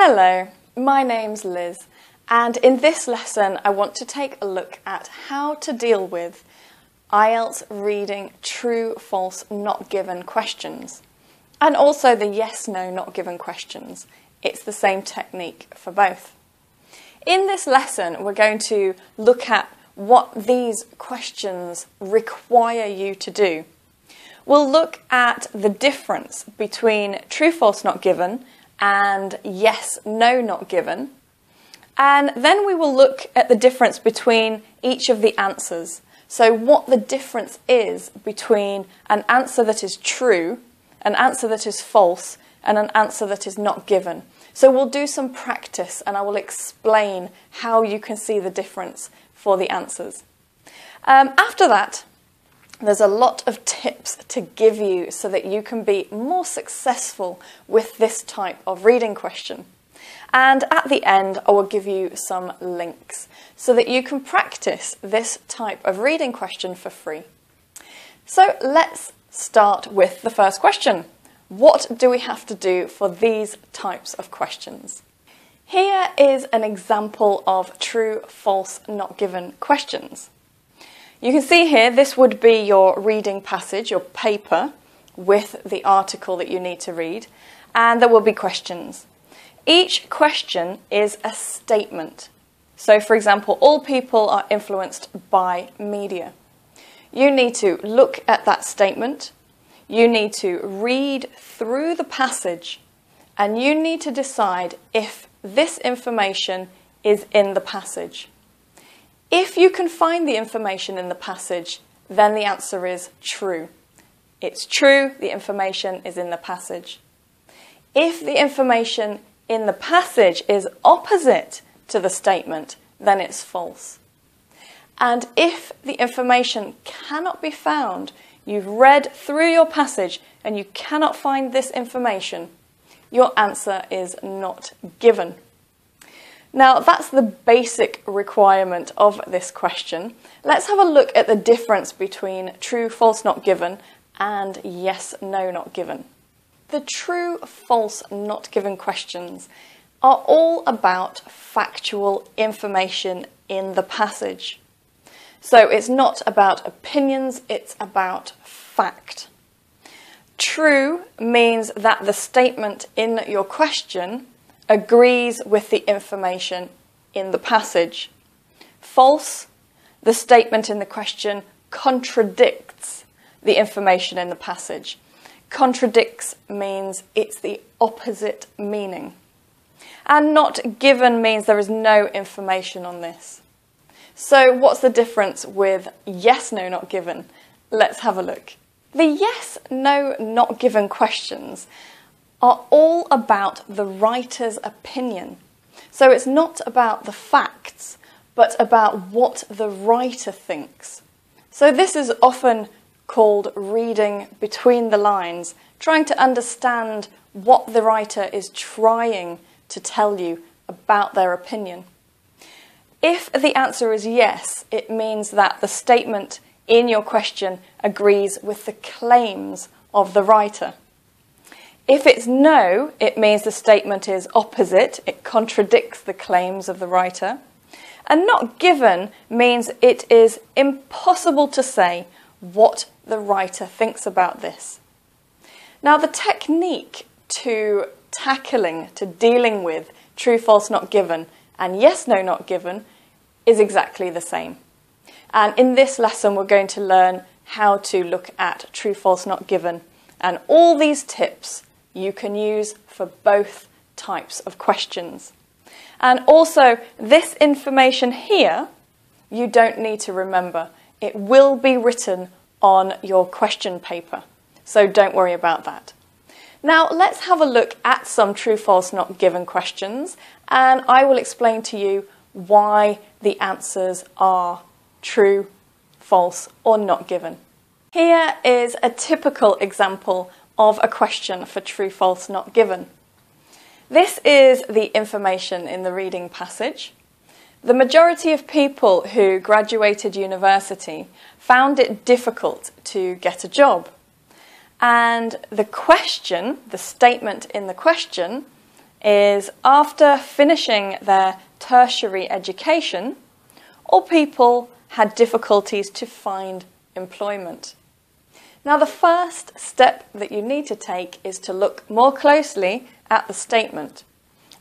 Hello, my name's Liz, and in this lesson I want to take a look at how to deal with IELTS reading true, false, not given questions, and also the yes, no, not given questions. It's the same technique for both. In this lesson we're going to look at what these questions require you to do. We'll look at the difference between true, false, not given and yes, no, not given. And then we will look at the difference between each of the answers. So what the difference is between an answer that is true, an answer that is false, and an answer that is not given. So we'll do some practice and I will explain how you can see the difference for the answers. After that, there's a lot of tips to give you so that you can be more successful with this type of reading question. And at the end, I will give you some links so that you can practice this type of reading question for free. So let's start with the first question. What do we have to do for these types of questions? Here is an example of true, false, not given questions. You can see here, this would be your reading passage, your paper, with the article that you need to read, and there will be questions. Each question is a statement. So, for example, all people are influenced by media. You need to look at that statement, you need to read through the passage, and you need to decide if this information is in the passage. If you can find the information in the passage, then the answer is true. It's true, the information is in the passage. If the information in the passage is opposite to the statement, then it's false. And if the information cannot be found, you've read through your passage and you cannot find this information, your answer is not given. Now, that's the basic requirement of this question. Let's have a look at the difference between true, false, not given and yes, no, not given. The true, false, not given questions are all about factual information in the passage. So it's not about opinions, it's about fact. True means that the statement in your question agrees with the information in the passage. False, the statement in the question contradicts the information in the passage. Contradicts means it's the opposite meaning. And not given means there is no information on this. So what's the difference with yes, no, not given? Let's have a look. The yes, no, not given questions are all about the writer's opinion. So it's not about the facts, but about what the writer thinks. So this is often called reading between the lines, trying to understand what the writer is trying to tell you about their opinion. If the answer is yes, it means that the statement in your question agrees with the claims of the writer. If it's no, it means the statement is opposite, it contradicts the claims of the writer. And not given means it is impossible to say what the writer thinks about this. Now, the technique to dealing with true, false, not given and yes, no, not given is exactly the same. And in this lesson, we're going to learn how to look at true, false, not given, and all these tips you can use for both types of questions. And also, this information here, you don't need to remember. It will be written on your question paper, so don't worry about that. Now, let's have a look at some true, false, not given questions, and I will explain to you why the answers are true, false, or not given. Here is a typical example of a question for true, false, not given. This is the information in the reading passage. The majority of people who graduated university found it difficult to get a job. And the question, the statement in the question, is after finishing their tertiary education, all people had difficulties to find employment. Now, the first step that you need to take is to look more closely at the statement.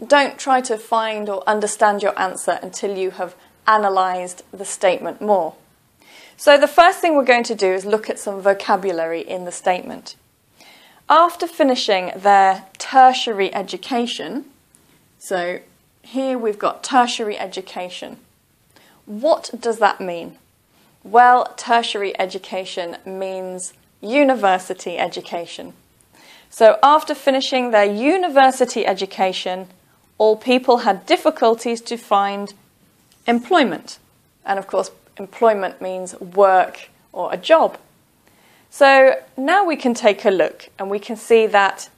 Don't try to find or understand your answer until you have analysed the statement more. So the first thing we're going to do is look at some vocabulary in the statement. After finishing their tertiary education, so here we've got tertiary education. What does that mean? Well, tertiary education means university education. So after finishing their university education, all people had difficulties to find employment. And of course, employment means work or a job. So now we can take a look and we can see that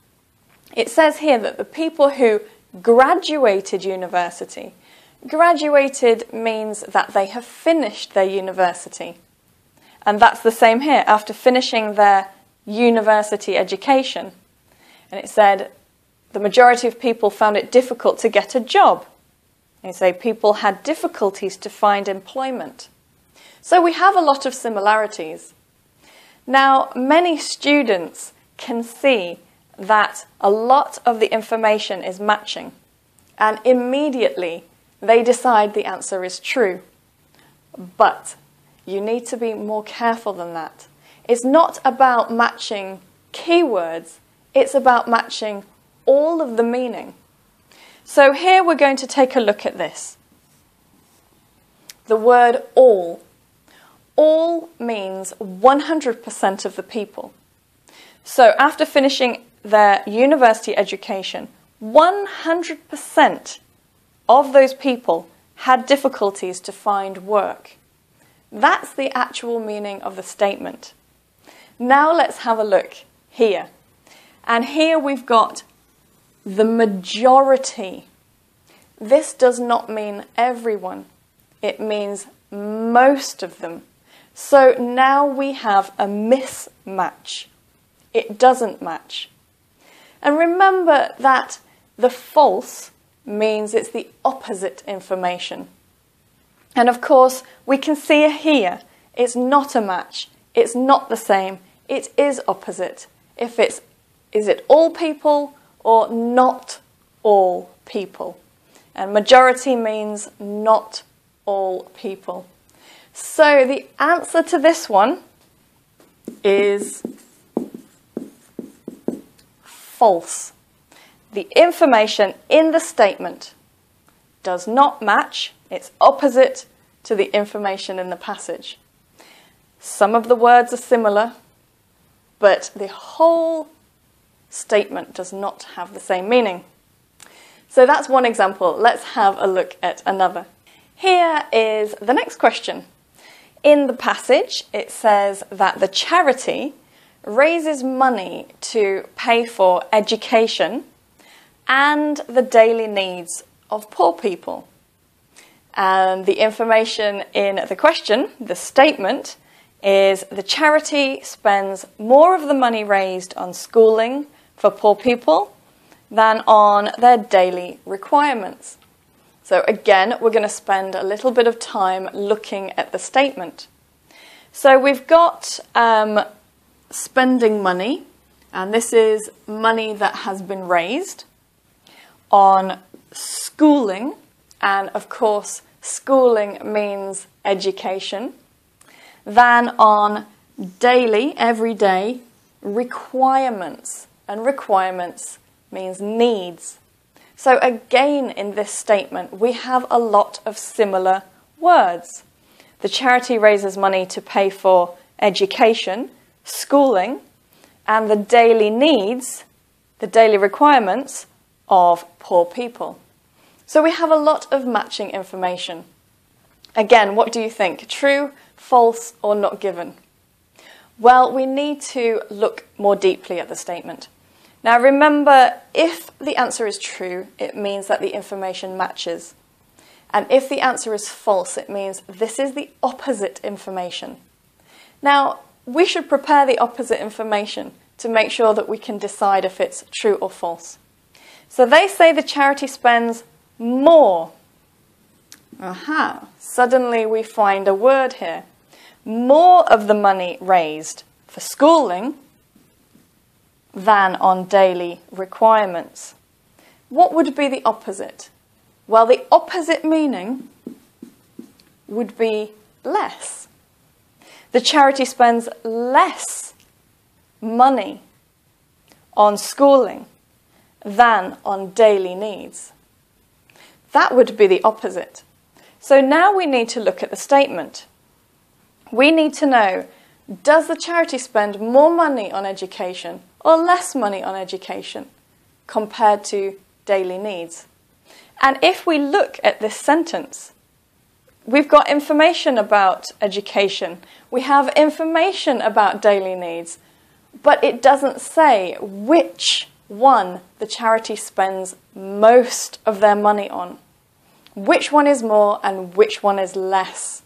it says here that the people who graduated university, graduated means that they have finished their university. And that's the same here, after finishing their university education. And it said the majority of people found it difficult to get a job. And say people had difficulties to find employment. So we have a lot of similarities. Now, many students can see that a lot of the information is matching, and immediately they decide the answer is true. But you need to be more careful than that. It's not about matching keywords, it's about matching all of the meaning. So here we're going to take a look at this. The word all. All means 100% of the people. So after finishing their university education, 100% of those people had difficulties to find work. That's the actual meaning of the statement. Now let's have a look here. And here we've got the majority. This does not mean everyone. It means most of them. So now we have a mismatch. It doesn't match. And remember that the false means it's the opposite information. And of course, we can see here, it's not a match. It's not the same. It is opposite. If it's, is it all people or not all people? And majority means not all people. So the answer to this one is false. The information in the statement does not match. It's opposite to the information in the passage. Some of the words are similar, but the whole statement does not have the same meaning. So that's one example. Let's have a look at another. Here is the next question. In the passage, it says that the charity raises money to pay for education and the daily needs of poor people. And the information in the question, the statement, is the charity spends more of the money raised on schooling for poor people than on their daily requirements. So again, we're going to spend a little bit of time looking at the statement. So we've got spending money, and this is money that has been raised on schooling, and of course schooling means education, than on daily, everyday requirements, and requirements means needs. So again, in this statement, we have a lot of similar words. The charity raises money to pay for education, schooling, and the daily needs, the daily requirements of poor people. So we have a lot of matching information. Again, what do you think? True, false, or not given? Well, we need to look more deeply at the statement. Now remember, if the answer is true, it means that the information matches. And if the answer is false, it means this is the opposite information. Now, we should prepare the opposite information to make sure that we can decide if it's true or false. So they say the charity spends more. Aha, suddenly we find a word here. More of the money raised for schooling than on daily requirements. What would be the opposite? Well, the opposite meaning would be less. The charity spends less money on schooling than on daily needs. That would be the opposite. So now we need to look at the statement. We need to know, does the charity spend more money on education or less money on education compared to daily needs? And if we look at this sentence, we've got information about education, we have information about daily needs, but it doesn't say which one the charity spends most of their money on. Which one is more and which one is less.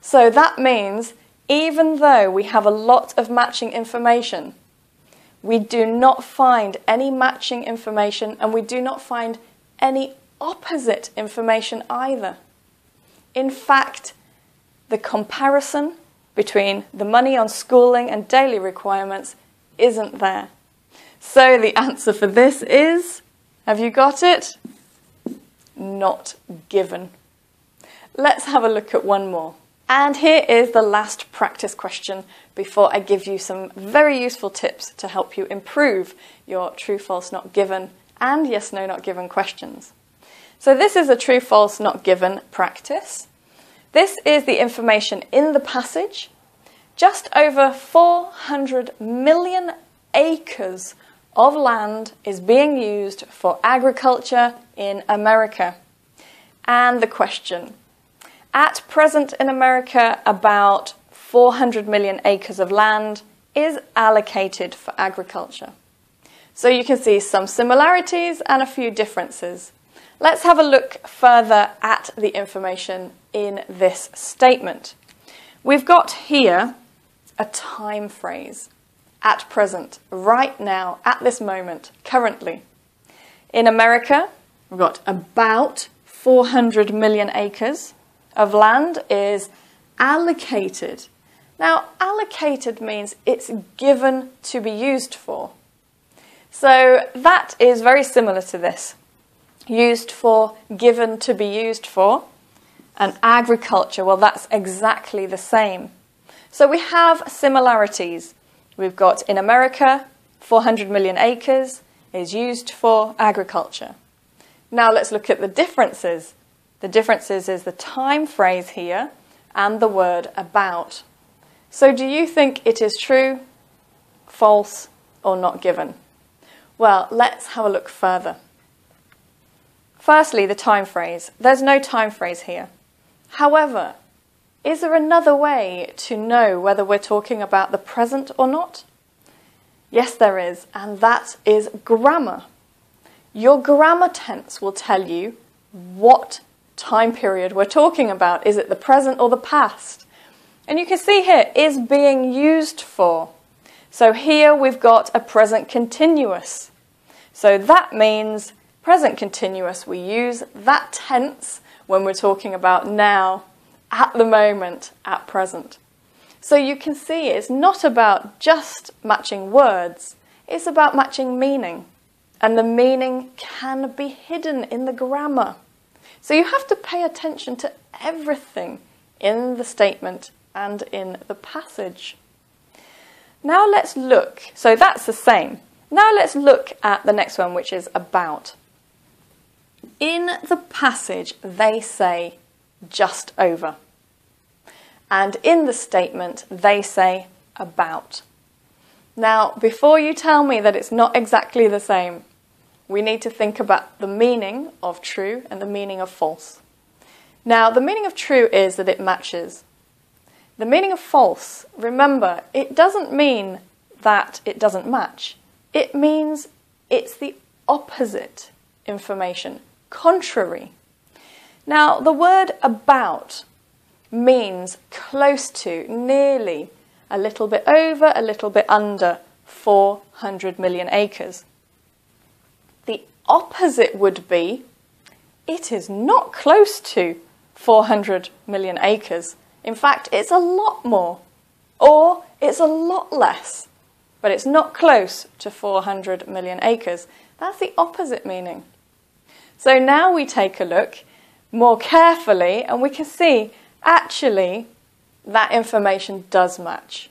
So that means even though we have a lot of matching information, we do not find any matching information and we do not find any opposite information either. In fact, the comparison between the money on schooling and daily requirements isn't there. So the answer for this is, have you got it? Not given. Let's have a look at one more. And here is the last practice question before I give you some very useful tips to help you improve your true, false, not given and yes, no, not given questions. So this is a true, false, not given practice. This is the information in the passage. Just over 400 million acres of land is being used for agriculture in America. And the question, at present in America, about 400 million acres of land is allocated for agriculture. So you can see some similarities and a few differences. Let's have a look further at the information in this statement. We've got here a time phrase. At present, right now, at this moment, currently. In America, we've got about 400 million acres of land is allocated. Now, allocated means it's given to be used for. So that is very similar to this. Used for, given to be used for. And agriculture, well, that's exactly the same. So we have similarities. We've got in America, 400 million acres is used for agriculture. Now let's look at the differences. The differences is the time phrase here and the word about. So do you think it is true, false, or not given? Well, let's have a look further. Firstly, the time phrase. There's no time phrase here. However, is there another way to know whether we're talking about the present or not? Yes, there is, and that is grammar. Your grammar tense will tell you what time period we're talking about. Is it the present or the past? And you can see here, is being used for. So here we've got a present continuous. So that means present continuous, we use that tense when we're talking about now, at the moment, at present. So you can see it's not about just matching words, it's about matching meaning. And the meaning can be hidden in the grammar. So you have to pay attention to everything in the statement and in the passage. Now let's look, so that's the same. Now let's look at the next one, which is about. In the passage, they say just over. And in the statement, they say about. Now, before you tell me that it's not exactly the same, we need to think about the meaning of true and the meaning of false. Now, the meaning of true is that it matches. The meaning of false, remember, it doesn't mean that it doesn't match. It means it's the opposite information, contrary. Now, the word about means close to, nearly, a little bit over, a little bit under 400 million acres. The opposite would be, it is not close to 400 million acres. In fact, it's a lot more. Or it's a lot less, but it's not close to 400 million acres. That's the opposite meaning. So now we take a look more carefully and we can see actually that information does match.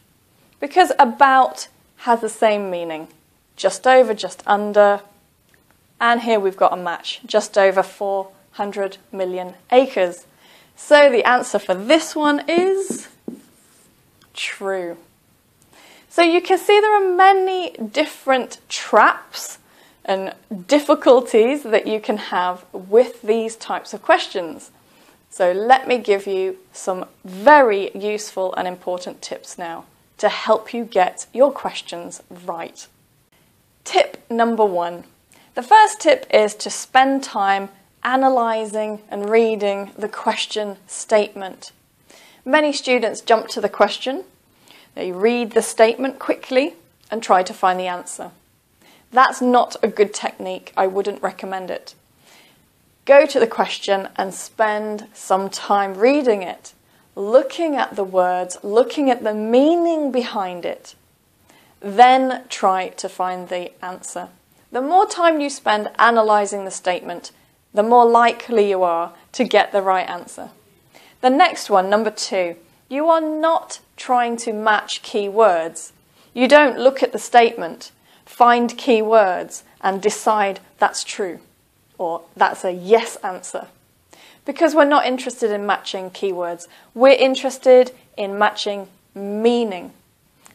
Because about has the same meaning. Just over, just under. And here we've got a match. Just over 400 million acres. So the answer for this one is true. So you can see there are many different traps and difficulties that you can have with these types of questions. So let me give you some very useful and important tips now to help you get your questions right. Tip number 1. The first tip is to spend time analysing and reading the question statement. Many students jump to the question, they read the statement quickly and try to find the answer. That's not a good technique. I wouldn't recommend it. Go to the question and spend some time reading it, looking at the words, looking at the meaning behind it. Then try to find the answer. The more time you spend analysing the statement, the more likely you are to get the right answer. The next one, number 2, you are not trying to match key words. You don't look at the statement, find key words and decide that's true or that's a yes answer. Because we're not interested in matching keywords. We're interested in matching meaning.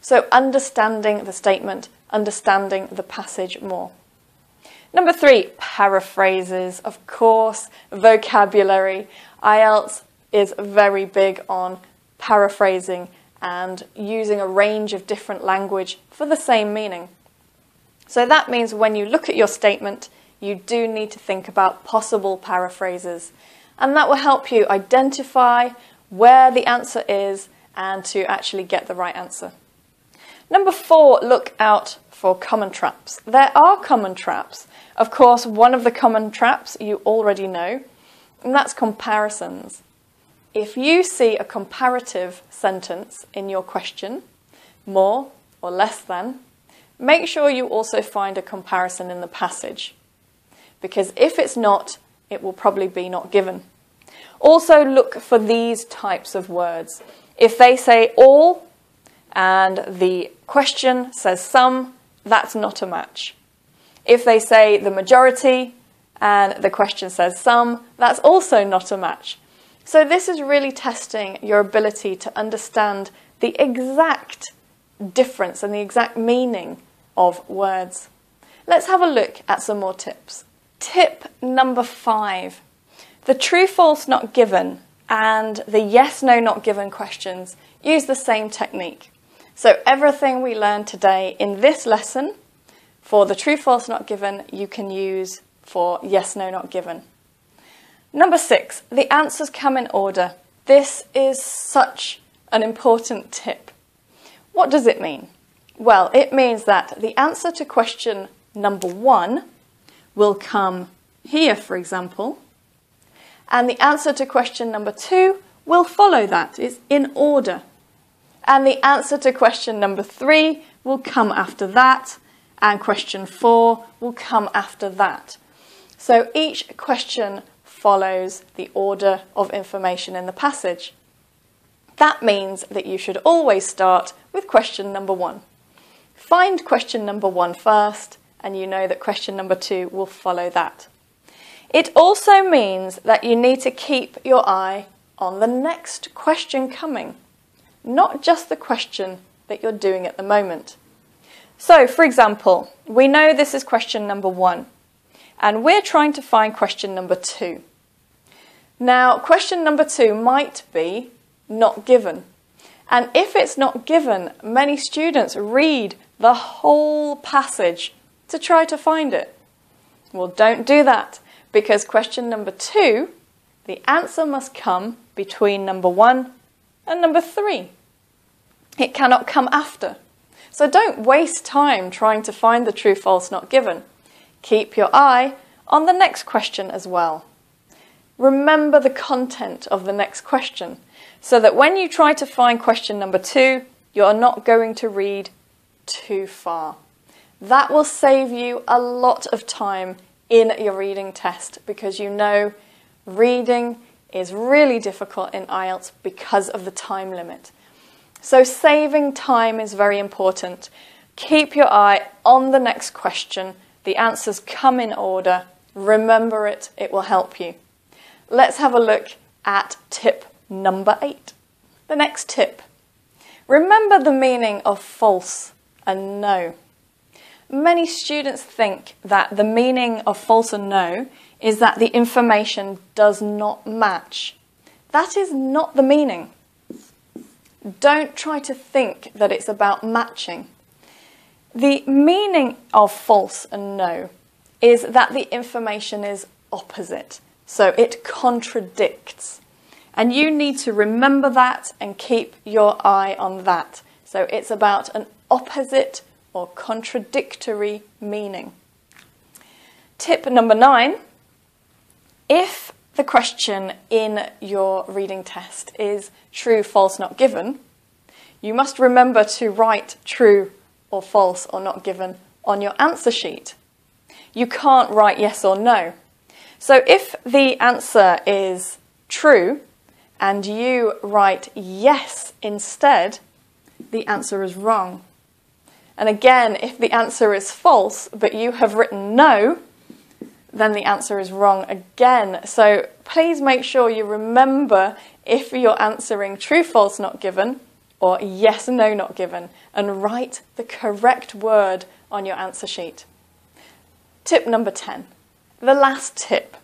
So understanding the statement, understanding the passage more. Number 3, paraphrases. Of course, vocabulary. IELTS is very big on paraphrasing and using a range of different language for the same meaning. So that means when you look at your statement, you do need to think about possible paraphrases. And that will help you identify where the answer is and to actually get the right answer. Number 4, look out for common traps. There are common traps. Of course, one of the common traps you already know, and that's comparisons. If you see a comparative sentence in your question, more or less than, make sure you also find a comparison in the passage. Because if it's not, it will probably be not given. Also look for these types of words. If they say all and the question says some, that's not a match. If they say the majority and the question says some, that's also not a match. So this is really testing your ability to understand the exact difference and the exact meaning of words. Let's have a look at some more tips. Tip number 5. The true, false, not given and the yes, no, not given questions use the same technique. So everything we learned today in this lesson, for the true, false, not given, you can use for yes, no, not given. Number 6, the answers come in order. This is such an important tip. What does it mean? Well, it means that the answer to question number 1 will come here, for example, and the answer to question number 2 will follow that. It's in order. And the answer to question number 3 will come after that, and question 4 will come after that. So each question follows the order of information in the passage. That means that you should always start with question number 1. Find question number 1 first, and you know that question number 2 will follow that. It also means that you need to keep your eye on the next question coming, not just the question that you're doing at the moment. So, for example, we know this is question number 1, and we're trying to find question number 2. Now, question number 2 might be not given. And if it's not given, many students read the whole passage to try to find it. Well, don't do that, because question number 2, the answer must come between number 1 and number 3. It cannot come after. So don't waste time trying to find the true, false, not given. Keep your eye on the next question as well. Remember the content of the next question so that when you try to find question number 2, you're not going to read too far. That will save you a lot of time in your reading test because you know reading is really difficult in IELTS because of the time limit. So saving time is very important. Keep your eye on the next question. The answers come in order. Remember it, it will help you. Let's have a look at tip number 8. The next tip. Remember the meaning of false and no. Many students think that the meaning of false and no is that the information does not match. That is not the meaning. Don't try to think that it's about matching. The meaning of false and no is that the information is opposite, so it contradicts. And you need to remember that and keep your eye on that. So it's about an opposite or contradictory meaning. Tip number 9. If the question in your reading test is true, false, not given, you must remember to write true or false or not given on your answer sheet. You can't write yes or no. So if the answer is true and you write yes instead, the answer is wrong. And again, if the answer is false but you have written no, then the answer is wrong again. So please make sure you remember if you're answering true, false, not given, or yes, no, not given, and write the correct word on your answer sheet. Tip number 10, the last tip.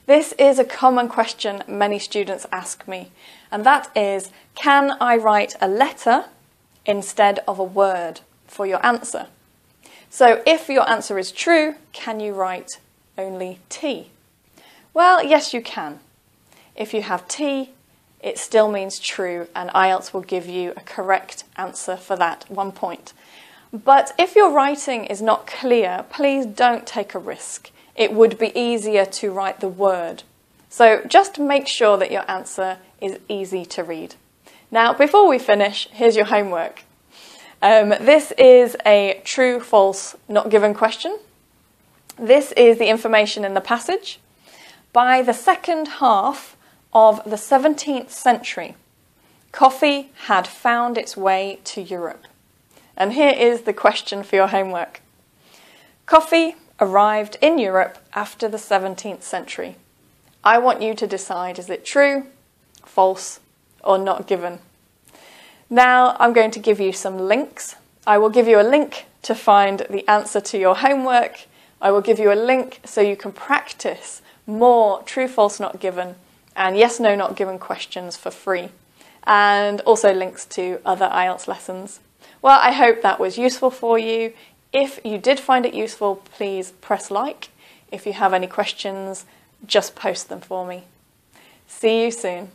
This is a common question many students ask me, and that is, can I write a letter instead of a word for your answer? So if your answer is true, can you write only T? Well, yes, you can. If you have T, it still means true, and IELTS will give you a correct answer for that 1 point. But if your writing is not clear, please don't take a risk. It would be easier to write the word. So just make sure that your answer is easy to read. Now, before we finish, here's your homework. This is a true, false, not given question. This is the information in the passage. By the second half of the 17th century, coffee had found its way to Europe. And here is the question for your homework. Coffee arrived in Europe after the 17th century. I want you to decide, is it true, false, or not given? Now I'm going to give you some links. I will give you a link to find the answer to your homework. I will give you a link so you can practice more true, false, not given, and yes, no, not given questions for free. And also links to other IELTS lessons. Well, I hope that was useful for you. If you did find it useful, please press like. If you have any questions, just post them for me. See you soon.